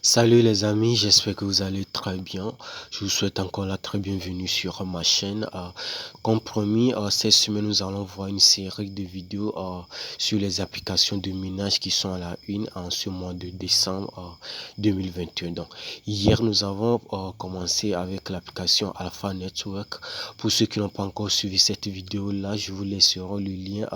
Salut les amis, j'espère que vous allez très bien. Je vous souhaite encore la très bienvenue sur ma chaîne. Comme promis, cette semaine, nous allons voir une série de vidéos sur les applications de minage qui sont à la une en ce mois de décembre 2021. Donc, hier, nous avons commencé avec l'application Alpha Network. Pour ceux qui n'ont pas encore suivi cette vidéo-là, je vous laisserai le lien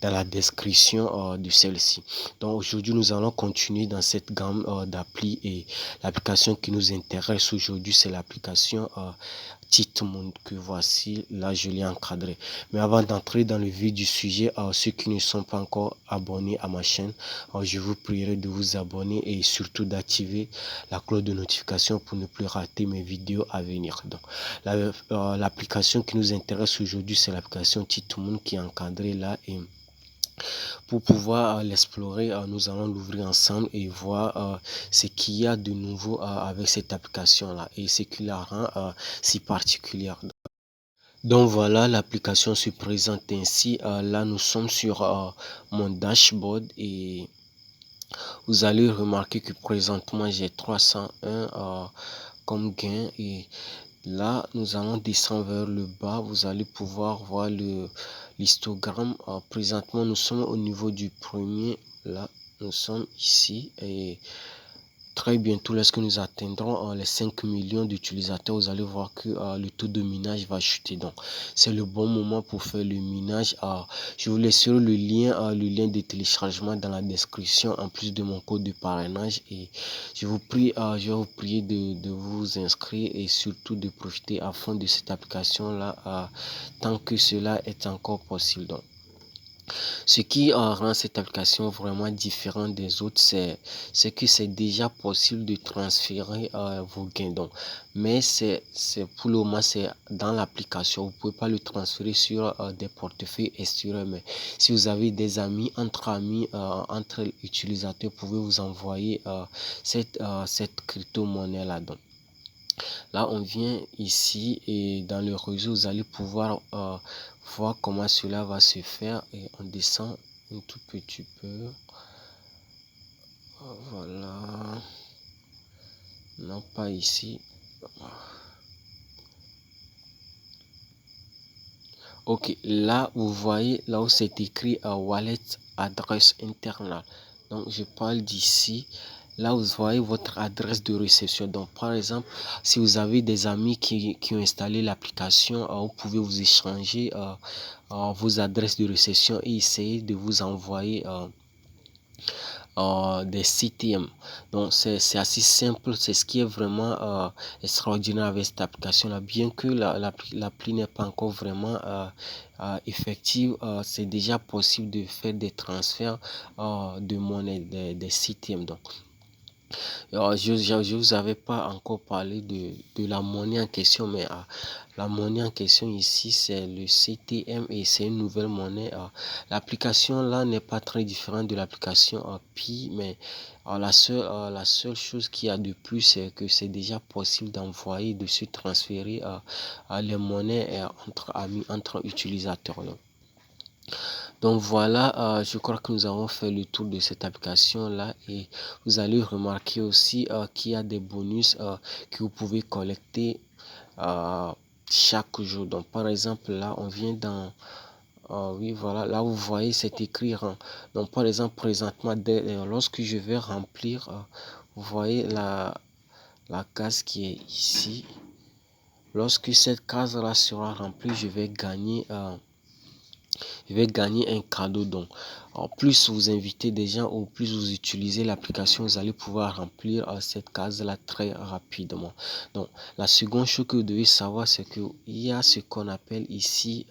dans la description de celle-ci. Donc, aujourd'hui, nous allons continuer dans cette gamme d'applis et l'application qui nous intéresse aujourd'hui, c'est l'application Titmoon que voici. Là, je l'ai encadré. Mais avant d'entrer dans le vif du sujet, ceux qui ne sont pas encore abonnés à ma chaîne, je vous prierai de vous abonner et surtout d'activer la cloche de notification pour ne plus rater mes vidéos à venir. Donc, l'application qui nous intéresse aujourd'hui, c'est l'application Titmoon qui est encadrée là. Et pour pouvoir l'explorer, nous allons l'ouvrir ensemble et voir ce qu'il y a de nouveau avec cette application-là et ce qui la rend si particulière. Donc voilà, l'application se présente ainsi. Là, nous sommes sur mon dashboard et vous allez remarquer que présentement, j'ai 301 comme gain et là, nous allons descendre vers le bas. Vous allez pouvoir voir l'histogramme. Présentement, nous sommes au niveau du premier. Là, nous sommes ici. Et très bientôt, lorsque nous atteindrons les 5 millions d'utilisateurs, vous allez voir que le taux de minage va chuter. Donc, c'est le bon moment pour faire le minage. Je vous laisserai le lien de téléchargement dans la description, en plus de mon code de parrainage. Et je vais vous prier de vous inscrire et surtout de profiter à fond de cette application-là, tant que cela est encore possible. Donc, ce qui rend cette application vraiment différente des autres, c'est que c'est déjà possible de transférer vos gains. Donc, mais c'est pour le moment, c'est dans l'application. Vous pouvez pas le transférer sur des portefeuilles extérieurs. Mais si vous avez des amis, entre utilisateurs, vous pouvez vous envoyer cette crypto-monnaie-là. Donc, là, on vient ici et dans le réseau, vous allez pouvoir voir comment cela va se faire et on descend un tout petit peu. Voilà. Non, pas ici. Ok, là, vous voyez, là où c'est écrit wallet adresse internal. Donc, je parle d'ici. Là, vous voyez votre adresse de réception. Donc, par exemple, si vous avez des amis qui ont installé l'application, vous pouvez vous échanger vos adresses de réception et essayer de vous envoyer des CTM. Donc c'est assez simple, c'est ce qui est vraiment extraordinaire avec cette application là. Bien que l'appli n'est pas encore vraiment effective, c'est déjà possible de faire des transferts de monnaie, des CTM. Donc je vous avais pas encore parlé de la monnaie en question, mais la monnaie en question ici, c'est le CTM et c'est une nouvelle monnaie. L'application là n'est pas très différente de l'application Pi, mais la seule chose qu'il y a de plus, c'est que c'est déjà possible d'envoyer, de se transférer les monnaies entre amis, entre utilisateurs. Donc voilà, je crois que nous avons fait le tour de cette application là et vous allez remarquer aussi qu'il y a des bonus que vous pouvez collecter euh, chaque jour. Donc par exemple là, on vient dans oui voilà, là vous voyez c'est écrit rang. Donc par exemple présentement lorsque je vais remplir, vous voyez la case qui est ici. Lorsque cette case là sera remplie, je vais gagner un cadeau. Donc, en plus vous invitez des gens ou plus vous utilisez l'application, vous allez pouvoir remplir cette case-là très rapidement. Donc, la seconde chose que vous devez savoir, c'est qu'il y a ce qu'on appelle ici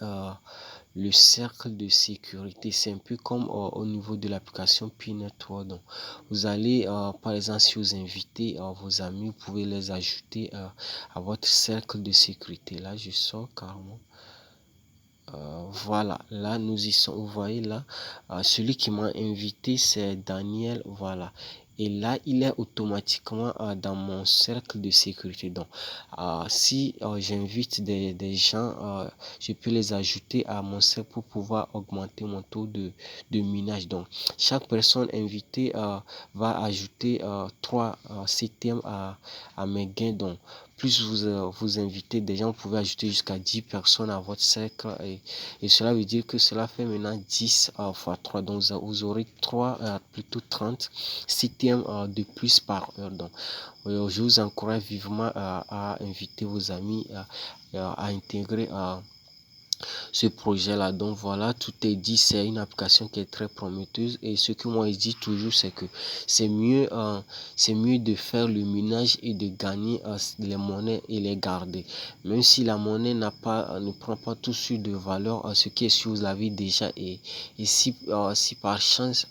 le cercle de sécurité. C'est un peu comme au niveau de l'application P-Network. Donc, vous allez, par exemple, si vous invitez vos amis, vous pouvez les ajouter à votre cercle de sécurité. Là, je sors carrément. Voilà, là nous y sommes. Vous voyez là, celui qui m'a invité c'est Daniel. Voilà, et là il est automatiquement dans mon cercle de sécurité. Donc si j'invite des gens, je peux les ajouter à mon cercle pour pouvoir augmenter mon taux de minage. Donc chaque personne invitée va ajouter 3 CTM à mes gains. Donc plus vous invitez des gens, vous pouvez ajouter jusqu'à 10 personnes à votre cercle, et cela veut dire que cela fait maintenant 10 fois 3. Donc vous aurez 3, plutôt 30 CTM de plus par heure. Donc je vous encourage vivement à inviter vos amis, à intégrer ce projet là. Donc voilà, tout est dit. C'est une application qui est très prometteuse, et ce que moi je dis toujours, c'est que c'est mieux de faire le minage et de gagner les monnaies et les garder, même si la monnaie ne prend pas tout sur de valeur. Ce qui est sûr, vous l'avez déjà, et si par chance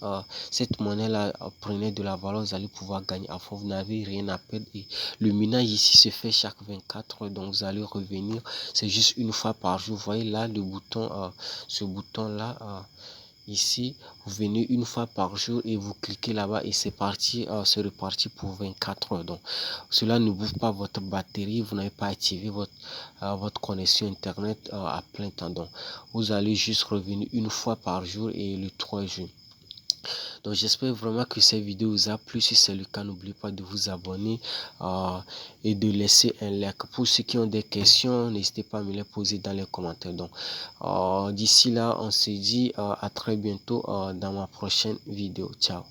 cette monnaie là prenait de la valeur, vous allez pouvoir gagner à fond, vous n'avez rien à perdre. Et le minage ici se fait chaque 24 heures, donc vous allez revenir, c'est juste une fois par jour. Vous voyez là le bouton, ce bouton là, ici, vous venez une fois par jour et vous cliquez là-bas, et c'est parti, c'est reparti pour 24 heures. Donc cela ne bouffe pas votre batterie, vous n'avez pas activé votre connexion internet à plein temps. Donc vous allez juste revenir une fois par jour et le 3 jours. Donc j'espère vraiment que cette vidéo vous a plu. Si c'est le cas, n'oubliez pas de vous abonner et de laisser un like. Pour ceux qui ont des questions, n'hésitez pas à me les poser dans les commentaires. Donc d'ici là, on se dit à très bientôt dans ma prochaine vidéo. Ciao.